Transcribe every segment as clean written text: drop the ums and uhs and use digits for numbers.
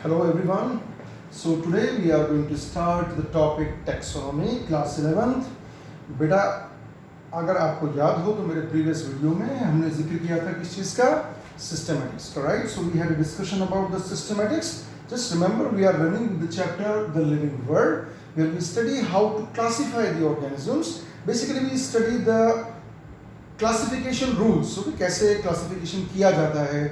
Hello everyone. So today we are going to start the topic taxonomy class 11th. बेटा अगर आपको याद हो तो मेरे प्रीवियस वीडियो में हमने जिक्र किया था किस चीज़ का systematics का right. So we had a discussion about the systematics. Just remember we are running the chapter the living world where we study how to classify the organisms. Basically we study the classification rules. So कैसे classification किया जाता है,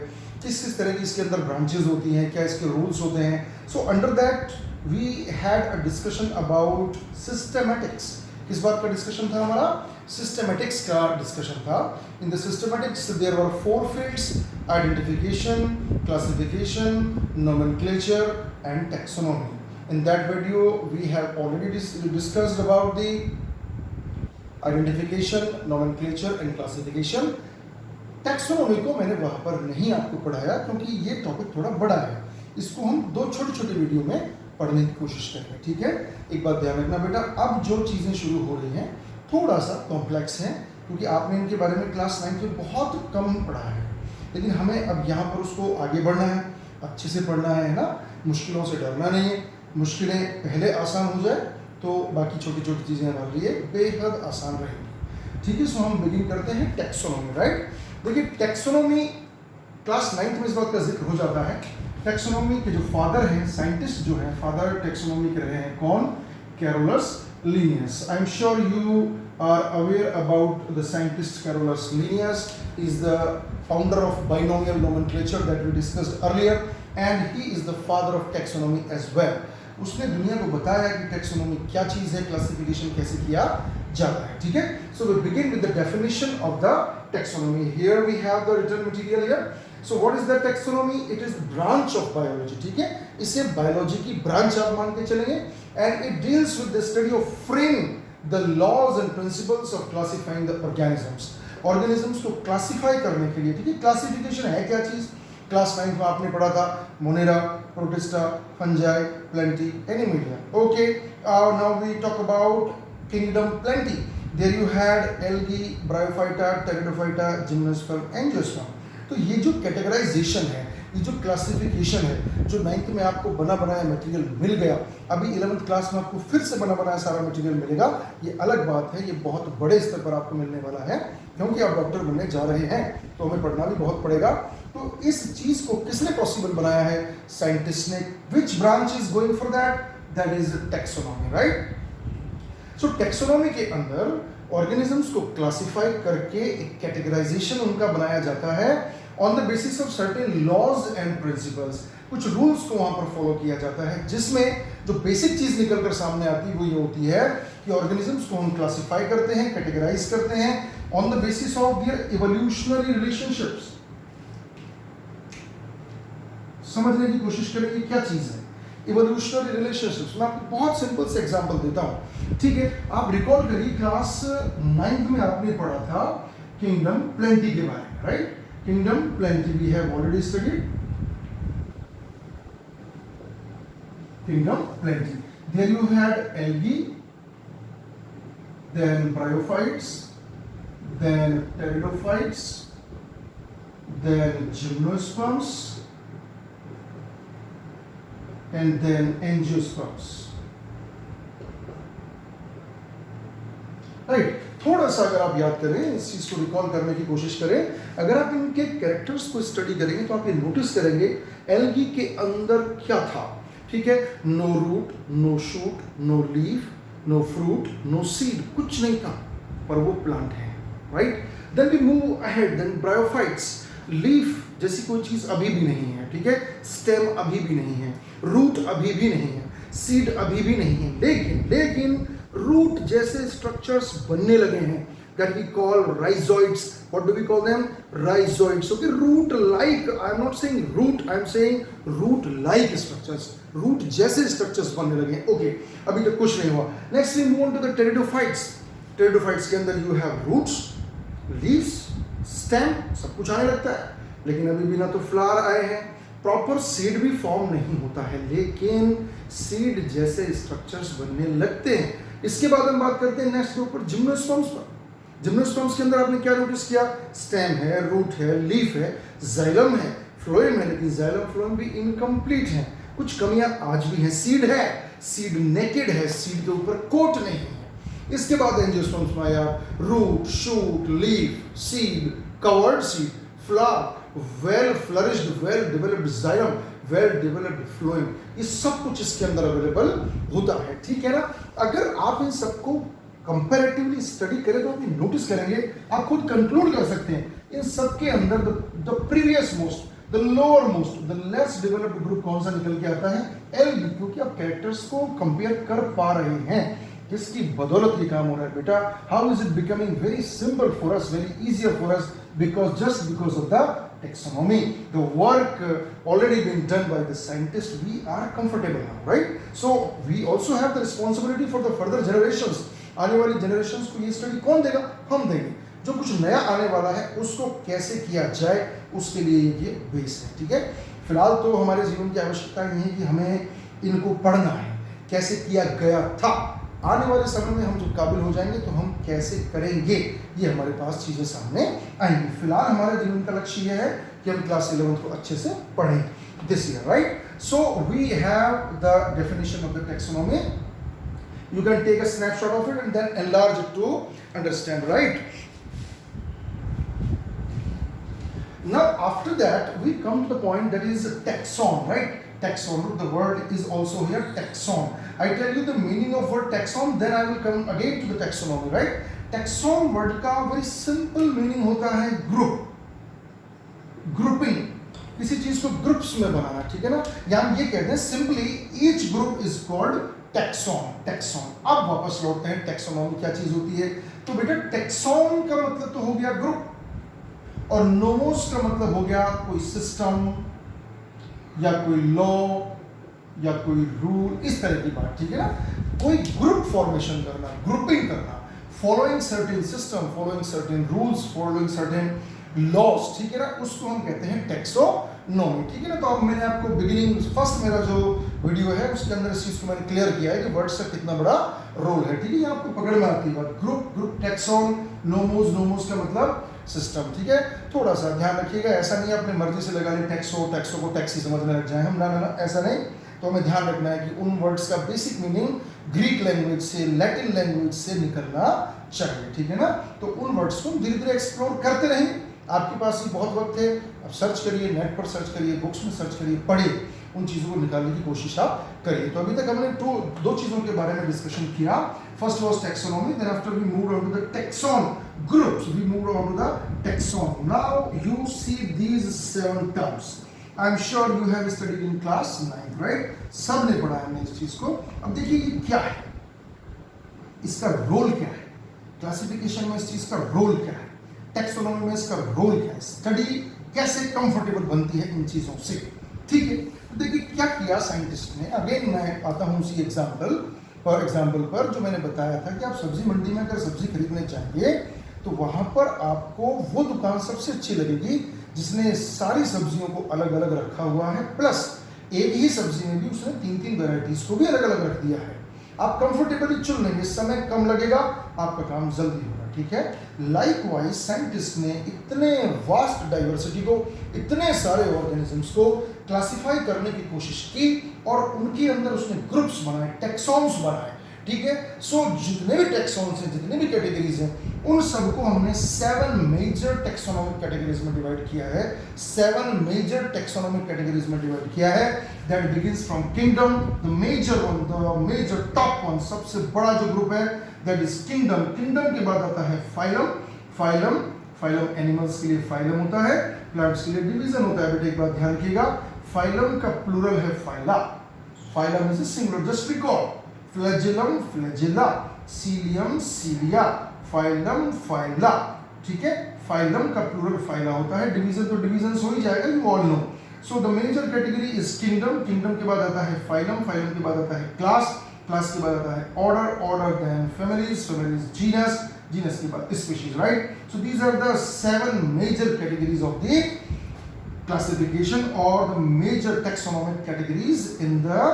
किस तरह की इसके अंदर branches होती हैं, क्या इसके रूल्स होते हैं. So under that we had a discussion about systematics. किस बात का डिस्कशन था हमारा? सिस्टेमेटिक्स का डिस्कशन था. In the systematics there were 4 fields: identification, classification, nomenclature and taxonomy. In that video we have already discussed about the identification, nomenclature and classification. Taxonomy को मैंने वहाँ पर नहीं आपको पढ़ाया क्योंकि ये टॉपिक थोड़ा बड़ा है. इसको हम 2 छोटे वीडियो में पढ़ने की कोशिश करेंगे. ठीक है, एक बात ध्यान रखना बेटा, अब जो चीज़ें शुरू हो रही हैं थोड़ा सा कॉम्प्लेक्स हैं क्योंकि आपने इनके बारे में क्लास 9 में बहुत कम पढ़ा है. लेकिन हमें अब यहाँ पर उसको आगे बढ़ना है, अच्छे से पढ़ना है ना. मुश्किलों से डरना नहीं है. मुश्किलें पहले आसान हो जाए तो बाकी छोटी छोटी चीज़ें हमारे लिए बेहद आसान रहेंगी. ठीक है, सो हम बिगिन करते हैं टैक्सोनॉमी. राइट, देखिए टैक्सोनॉमी क्लास 9 में इस बात का जिक्र हो जाता है. टैक्सोनॉमी के जो फादर हैं, साइंटिस्ट जो हैं, फादर टैक्सोनॉमी के रहे हैं कौन? Carolus Linnaeus. I am sure you are aware about the scientist Carolus Linnaeus. Is the founder of binomial nomenclature that we discussed earlier and he is the father of taxonomy as well. उसने दुनिया को बताया कि taxonomy क्या चीज़ है, classification कैसे किया जाता है. ठीक है, so we begin with the definition of the taxonomy. Here we have the written material here. So what is the taxonomy? It is branch of biology. ठीक है, इसे बायोलॉजी की ब्रांच आप मान के चलेंगे. And it deals with the study of framing the laws and principles of classifying the organisms. Organisms को classify करने के लिए, ठीक है, classification है क्या चीज़? क्लास 9 में आपने पढ़ा था Monera, protista, fungi, plenty, animalia. Okay, now we talk about kingdom plenty. There you had algae, bryophyta, pteridophyta, gymnosperm, angiosperm. तो ये जो कैटेगराइजेशन है, ये जो क्लासिफिकेशन है, जो 9th में आपको बना बनाया मटेरियल मिल गया, अभी 11th क्लास में आपको फिर से बना बनाया सारा मटेरियल मिलेगा, ये अलग बात है. ये बहुत बड़े स्तर पर आपको मिलने वाला है क्योंकि आप डॉक्टर बनने जा रहे हैं तो हमें पढ़ना भी बहुत पड़ेगा. तो इस चीज़ को किसने पॉसिबल बनाया है? साइंटिस्ट ने. Which branch is going for that? That is taxonomy. Right, so taxonomy के अंदर ऑर्गेनिजम्स को क्लासिफाई करके एक कैटेगराइजेशन उनका बनाया जाता है on the basis of certain laws and principles. कुछ रूल्स को वहां पर फॉलो किया जाता है जिसमें जो बेसिक चीज निकल कर सामने आती है वो ये होती है कि ऑर्गेनिजम्स को हम क्लासिफाई करते हैं, कैटेगराइज करते हैं on the basis of their evolutionary relationships. समझने की कोशिश करेंगे क्या चीज है इवोल्यूशनरी रिलेशनशिप्स. मैं आपको बहुत सिंपल से एग्जांपल देता हूँ. ठीक है, आप रिकॉल करिए क्लास 9 में आपने पढ़ा था किंगडम प्लेंटी के बारे में. Right, kingdom Plantae we have already studied kingdom Plantae. There you had algae, then bryophytes, then pteridophytes, then gymnosperms and then angiosperms. Right, थोड़ा सा अगर आप याद करें, इस चीज को रिकॉल करने की कोशिश करें, अगर आप इनके कैरेक्टर्स को स्टडी करेंगे तो आप ये नोटिस करेंगे एल्गी के अंदर क्या था. ठीक है, no root, no shoot, no leaf, no fruit, no seed, कुछ नहीं था पर वो प्लांट है. Right, then we move ahead. Then bryophytes, leaf जैसी कोई चीज अभी भी नहीं है. ठीक है, स्टेम अभी भी नहीं है, रूट अभी भी नहीं है, सीड अभी भी नहीं है. लेकिन रूट जैसे स्ट्रक्चर्स बनने लगे हैं that we call rhizoids. What do we call them? Rhizoids. Okay, root like, I am not saying root, I am saying root like structures. root जैसे structures बनने लगे हैं. Okay, अभी तक कुछ नहीं हुआ. Next we move on to the pteridophytes. pteridophytes के अंदर you have roots, leaves, stem, सब कुछ आने लगता है. लेकिन अभी भी ना तो फ्लावर आए हैं, प्रॉपर सीड भी फॉर्म नहीं होता है, लेकिन सीड जैसे स्ट्रक्चर्स बनने लगते हैं. इसके बाद हम बात करते हैं नेक्स्ट के ऊपर जिम्नोस्पर्म्स पर. जिम्नोस्पर्म्स के अंदर आपने क्या नोटिस किया? स्टेम है, रूट है, लीफ है, जाइलम है, फ्लोएम है, लेकिन जाइलम फ्लोएम भी इनकम्प्लीट है. कुछ कमियां आज भी हैं। सीड है, सीड नेकेड है, सीड के ऊपर कोट नहीं है। इसके बाद एंजियोस्पर्म्स में आया root, shoot, leaf, seed, covered seed, flower, well flourished, well developed xylem, well developed phloem, ये सब कुछ इसके अंदर अवेलेबल होता है। ठीक है ना। अगर आप इन सबको कंपैरेटिवली स्टडी करें तो आप नोटिस करेंगे, आप खुद कंक्लूड कर सकते हैं इन सब के अंदर the previous most, the lower most, the less developed group कौन सा निकल के आता है? एल बी, क्योंकि आप कैरेक्टर्स को कंपेयर कर पा रहे हैं। किसकी बदौलत ये काम हो रहा है बेटा? How is it becoming very simple for us, very easier for us, because just because of the taxonomy, the work already been done by the scientists, we are comfortable now, right? So we also have the responsibility for the further generations. आने वाली generations को ये study कौन देगा? हम देंगे। जो कुछ नया आने वाला है उसको कैसे किया जाए उसके लिए ये बेस है। ठीक है। फिलहाल तो हमारे जीवन की आवश्यकता नहीं है कि हमें इनको पढ़ना है, कैसे किया गया था। आने वाले समय में हम जब काबिल हो जाएंगे तो हम कैसे करेंगे, ये हमारे पास चीजें सामने आएंगी। फिलहाल हमारे जीवन का लक्ष्य यह है कि हम क्लास 11 को अच्छे से पढ़ें this year, right? So we have the definition of the taxonomy. You can take a snapshot of it and then enlarge it to understand, right? Now after that we come to the point that is taxon, right? Taxon, the word is also here taxon. I tell you the meaning of word taxon, then I will come again to the taxonomy, right? Taxon word का very simple meaning होता है group, grouping, किसी चीज को groups में बनाना। ठीक है ना। यहाँ ये कहते हैं simply each group is called taxon, taxon। अब वापस लौटते हैं taxonomy क्या चीज होती है। तो बेटा taxon का मतलब तो हो गया ग्रुप, और नोमोस का मतलब हो गया कोई सिस्टम या कोई लॉ या कोई रूल, इस तरह की बात। ठीक है ना। कोई ग्रुप फॉर्मेशन करना, ग्रुपिंग करना, following certain system, following certain rules, following certain laws. ठीक है ना, उसको हम कहते हैं टैक्सोनॉमी। ठीक है ना। तो अब मैंने आपको बिगिनिंग फर्स्ट मेरा जो वीडियो है उसके अंदर इस चीज को मैंने क्लियर किया है कि वर्ड्स का कितना बड़ा रोल है। ठीक है। ये आपको पकड़ में आती है बात। Group, group, taxon, nomos, nomos का मतलब सिस्टम। ठीक है। थोड़ा सा ध्यान रखिएगा, ऐसा नहीं अपने मर्जी से लगा ले टैक्सो, टैक्सो को टैक्सी समझने लग जाए हम, ना, ऐसा नहीं। तो हमें ध्यान रखना है कि उन वर्ड्स का बेसिक मीनिंग ग्रीक लैंग्वेज से, लैटिन लैंग्वेज से निकलना चाहिए। ठीक है ना। तो उन वर्ड्स को धीरे धीरे एक्सप्लोर करते रहेंगे। आपके पास ही बहुत वक्त है, अब सर्च करिए, नेट पर सर्च करिए, बुक्स में सर्च करिए, पढ़िए, उन चीज़ों को निकालने की कोशिश आप करिए। तो अभी तक हमने दो चीज़ों के बारे में डिस्कशन किया। First was taxonomy, then after we moved on to the taxon groups, we moved on to the taxon. Now you see these 7 terms, I am sure you have studied in class 9, right? सब ने पढ़ा हमने इस चीज़ को। अब देखिए ये क्या है, इसका रोल क्या है, क्लासिफिकेशन में इस चीज़ का रोल क्या है, टैक्सोनॉमी में इसका रोल क्या है, स्टडी कैसे कंफर्टेबल बनती है इन चीज़ों से। ठीक है। तो देखिए क्या किया साइंटिस्ट ने। अगेन मैं आता हूँ उसी एग्जाम्पल पर जो मैंने बताया था कि आप सब्जी मंडी में अगर सब्जी खरीदने जाएंगे तो वहाँ पर आपको वो दुकान सबसे अच्छी लगेगी जिसने सारी सब्जियों को अलग अलग रखा हुआ है, प्लस एक ही सब्जी में भी उसने 3-3 वेराइटीज को भी अलग अलग रख दिया है। आप कंफर्टेबली चुन लेंगे, समय कम लगेगा, आपका काम जल्दी होगा। ठीक है। लाइकवाइज साइंटिस्ट ने इतने वास्ट डाइवर्सिटी को, इतने सारे ऑर्गेनिजम्स को क्लासिफाई करने की कोशिश की और उनके अंदर उसने ग्रुप्स बनाए, टैक्सॉन्स बनाए। ठीक है। सो जितने भी टैक्सॉन्स हैं, जितने भी कैटेगरीज हैं, उन सबको हमने 7 मेजर टैक्सोनॉमिक कैटेगरीज में डिवाइड किया है। 7 मेजर टैक्सोनॉमिक कैटेगरीज में डिवाइड किया है। That begins from kingdom, the major one, the major top one, सबसे बड़ा जो ग्रुप है दैट इज किंगडम। किंगडम के बाद आता है फाइलम, फाइलम, फाइलम एनिमल्स के लिए फाइलम होता है, प्लांट्स के लिए डिवीजन होता है। बेटे एक बात ध्यान रखिएगा, फाइलम का प्लूरल है phyla, phylum is a singular, just recall, flagellum, flagella, cilium, cilia, phylum, phyla. ठीक है। फाइलम का प्लूरल फाइला होता है, डिवीजन तो डिवीजन हो ही जाएगा, you all know. So the major category is kingdom, kingdom के बाद आता है फाइलम, फाइलम के बाद आता है क्लास, क्लास के बाद आता है order, order then families, families genus, genus के बाद species, right? So these are the 7 major categories of the classification or the major taxonomic categories in the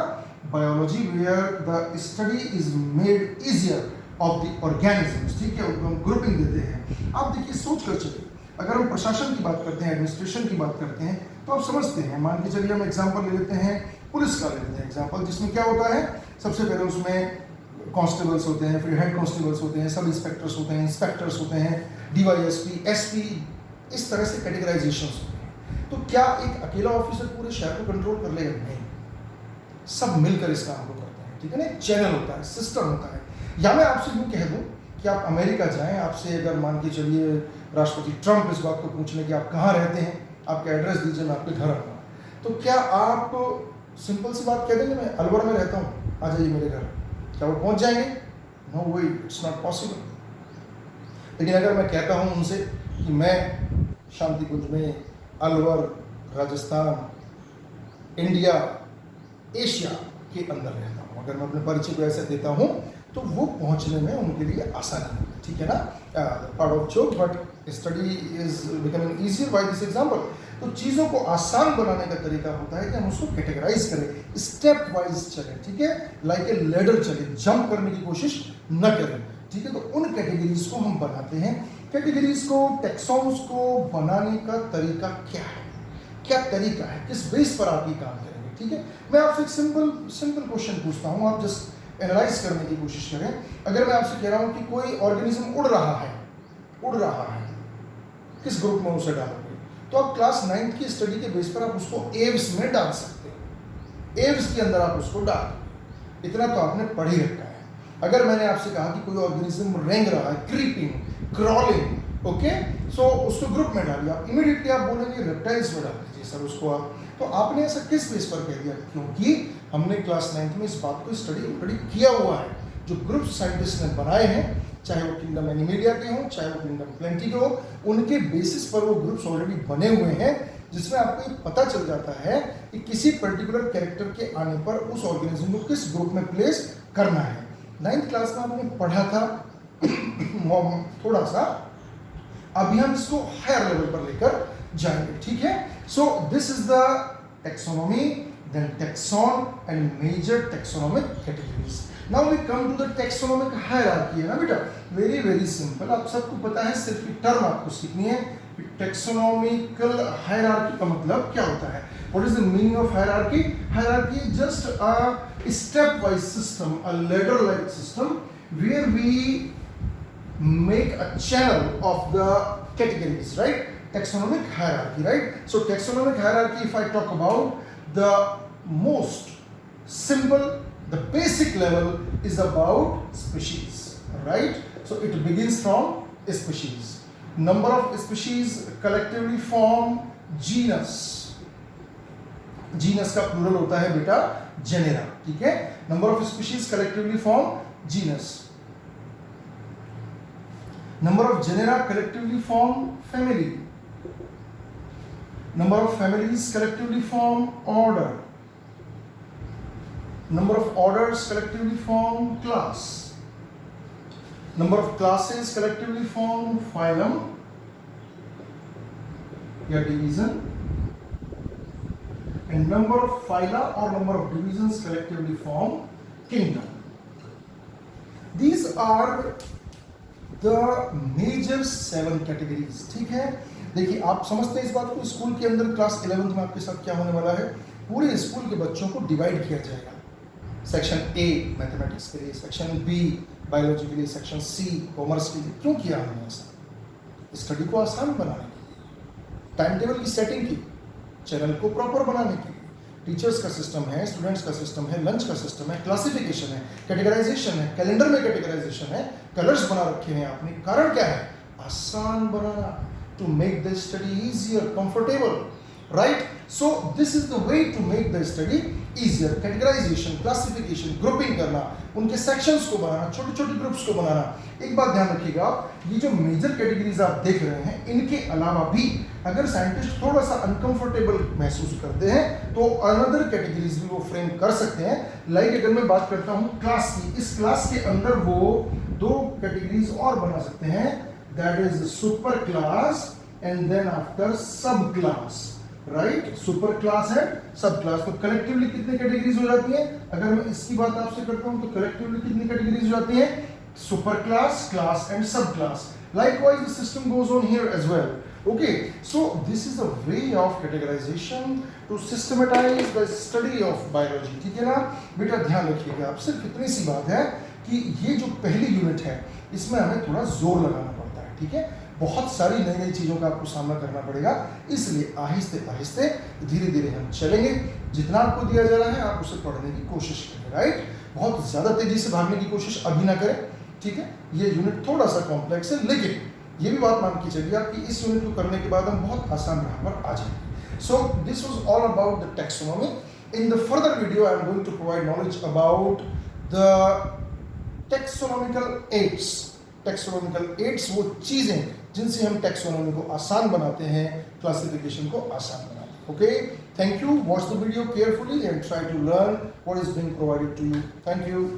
biology where the study is made easier of the organisms। ठीक है। उनको हम grouping देते हैं। आप देखिए सोच कर चलिए, अगर हम प्रशासन की बात करते हैं, एडमिनिस्ट्रेशन की बात करते हैं, तो आप समझते हैं, मान के चलिए हम एग्जांपल ले लेते हैं पुलिस का ले लेते हैं एग्जाम्पल, जिसमें क्या होता है, सबसे पहले उसमें कांस्टेबल्स होते हैं, फिर हेड कांस्टेबल्स होते हैं, सब इंस्पेक्टर्स होते हैं, इंस्पेक्टर्स होते हैं, डीवाईएसपी, एसपी, इस तरह से कैटेगराइजेशंस होते हैं। तो क्या एक अकेला ऑफिसर पूरे शहर को कंट्रोल कर लेगा? नहीं, सब मिलकर इस काम को करते हैं, ठीक है ना। चैनल होता है, सिस्टम होता है। या मैं आपसे यूँ कह दूँ कि आप अमेरिका जाएं, आपसे अगर मान के चलिए राष्ट्रपति ट्रंप इस बात को पूछ लें कि आप कहाँ रहते हैं, आपका एड्रेस दीजिए, मैं आपके घर आऊँगा, तो क्या आप सिंपल सी बात कह देंगे मैं अलवर में रहता हूँ, आ जाइए मेरे घर? क्या वो पहुँच जाएंगे? No way, it's not possible. लेकिन अगर मैं कहता हूँ उनसे कि मैं शांतिकुंज में, अलवर, राजस्थान, इंडिया, एशिया के अंदर रहता हूँ, अगर मैं अपने परिचय को ऐसे देता हूँ तो वो पहुँचने में उनके लिए आसानी होगी, ठीक है ना। Part of joke, but study is becoming easier by this example. तो चीज़ों को आसान बनाने का तरीका होता है कि हम उसको कैटेगराइज करें, स्टेप वाइज चलें, ठीक है, लाइक ए लेडर चले, जंप करने की कोशिश न करें, ठीक है। तो उन कैटेगरीज को हम बनाते हैं। कैटेगरीज को, टैक्सॉन्स को बनाने का तरीका क्या है, क्या तरीका है, किस बेस पर आप ये काम करेंगे, ठीक है। मैं आपसे एक सिंपल क्वेश्चन पूछता हूँ, आप जस्ट एनालाइज करने की कोशिश करें। अगर मैं आपसे कह रहा हूँ कि कोई ऑर्गेनिज्म उड़ रहा है, किस ग्रुप में उसे डालोगे? तो आप क्लास 9th की स्टडी के बेस पर आप उसको एव्स में डाल सकते हैं, एव्स के अंदर आप उसको डाल, इतना तो आपने पढ़ ही रखा है। अगर मैंने आपसे कहा कि कोई ऑर्गेनिज्म रेंग रहा है, क्रीपिंग, क्रॉलिंग, ओके, सो उसको ग्रुप में डालिए, आप इमीडिएटली आप बोलेंगे रेप्टाइल्स में डाल दीजिए सर उसको आप। तो आपने ऐसा किस बेस पर कह दिया? क्योंकि हमने क्लास 9th में इस बात को स्टडी ऑलरेडी किया हुआ है। जो ग्रुप साइंटिस्ट ने बनाए हैं, चाहे वो किंगडम एनिमेलिया के हों, चाहे वो किंगडम प्लेंटी के हो, उनके बेसिस पर वो ग्रुप्स ऑलरेडी बने हुए हैं, जिसमें आपको ये पता चल जाता है कि किसी पर्टिकुलर कैरेक्टर के आने पर उस ऑर्गेनिज्म को किस ग्रुप में प्लेस करना है। 9th क्लास में हमने पढ़ा था थोड़ा सा, अभी हम इसको हायर लेवल पर लेकर जाएंगे, ठीक है। So this is the taxonomy, then taxon and major taxonomic categories. Now we come to the taxonomic hierarchy, है ना बेटा, वेरी सिंपल, आप सबको पता है, सिर्फ एक टर्म आपको सीखनी है। टैक्सोनॉमिकल हायरार्की का मतलब क्या होता है? What is the meaning of hierarchy? Hierarchy is just a step wise system, a ladder like system where we make a channel of the categories, right? Taxonomic hierarchy, right? So taxonomic hierarchy, if I talk about, the most simple, the basic level is about species, right? So it begins from species. Number of species collectively form genus. Genus का plural होता है बेटा genera, ठीक है? Number of species collectively form genus. Number of genera collectively form family. Number of families collectively form order. Number of orders collectively form class. Number of classes collectively form phylum या division. And number of phyla or number of divisions collectively form kingdom. These are the major 7 categories, ठीक है। देखिए, आप समझते हैं इस बात को, स्कूल के अंदर क्लास 11th में आपके साथ क्या होने वाला है, पूरे स्कूल के बच्चों को डिवाइड किया जाएगा। सेक्शन ए मैथमेटिक्स के लिए, सेक्शन बी बायोलॉजी के लिए, सेक्शन सी कॉमर्स के लिए। क्यों किया हमने ऐसा? स्टडी को आसान बनाने के लिए, टाइम टेबल की सेटिंग की, चैनल को प्रॉपर बनाने के लिए, टीचर्स का सिस्टम है, स्टूडेंट्स का सिस्टम है, लंच का सिस्टम है, क्लासिफिकेशन है, कैटेगराइजेशन है, कैलेंडर में कैटेगराइजेशन है, कलर्स बना रखे हैं आपने। कारण क्या है? आसान बनाना, to make the study easier, comfortable, right? So this is the way to make the study easier. Categorization, classification, grouping करना, उनके सेक्शंस को बनाना, छोटे छोटे ग्रुप्स को बनाना। एक बात ध्यान रखिएगा, ये जो मेजर कैटेगरीज आप देख रहे हैं, इनके अलावा भी अगर साइंटिस्ट थोड़ा सा अनकंफर्टेबल महसूस करते हैं तो अनदर कैटेगरीज भी वो फ्रेम कर सकते हैं। लाइक अगर मैं बात करता हूँ क्लास की, इस क्लास के अंदर वो 2 कैटेगरीज और बना सकते हैं, that is super class and then after sub class, right? Super class है, सब क्लास। तो कलेक्टिवली कितनी कैटेगरीज हो जाती हैं? अगर मैं इसकी बात आपसे करता हूं तो कलेक्टिवली कितनी कैटेगरीज हो जाती हैं? सुपर क्लास, क्लास एंड सब class. Likewise the system goes on here as well. Okay, so this is a way of categorization to systematize the study of biology. ठीक है ना बेटा, ध्यान रखिएगा आप, सिर्फ इतनी सी बात है कि ये जो पहली यूनिट है इसमें हमें थोड़ा जोर लगाना पड़ता है, ठीक है। बहुत सारी नई नई चीज़ों का आपको सामना करना पड़ेगा, इसलिए आहिस्ते आहिस्ते धीरे धीरे हम चलेंगे। जितना आपको दिया जा रहा है आप उसे पढ़ने की कोशिश करें, राइट। बहुत ज़्यादा तेजी से भागने की कोशिश अभी ना करें, ठीक है। ये यूनिट थोड़ा सा कॉम्प्लेक्स है, लेकिन ये भी बात मान के चलिए आपकी इस यूनिट को करने के बाद हम बहुत आसान राह पर आ जाएंगे। So this was all about the taxonomy. In the further video I am going to provide knowledge about the taxonomical aids. Taxonomical aids वो चीज़ें जिनसे हम टैक्सोनॉमी को आसान बनाते हैं, क्लासिफिकेशन को आसान बनाते हैं। Okay, thank you. Watch the video carefully and try to learn what is being provided to you. Thank you.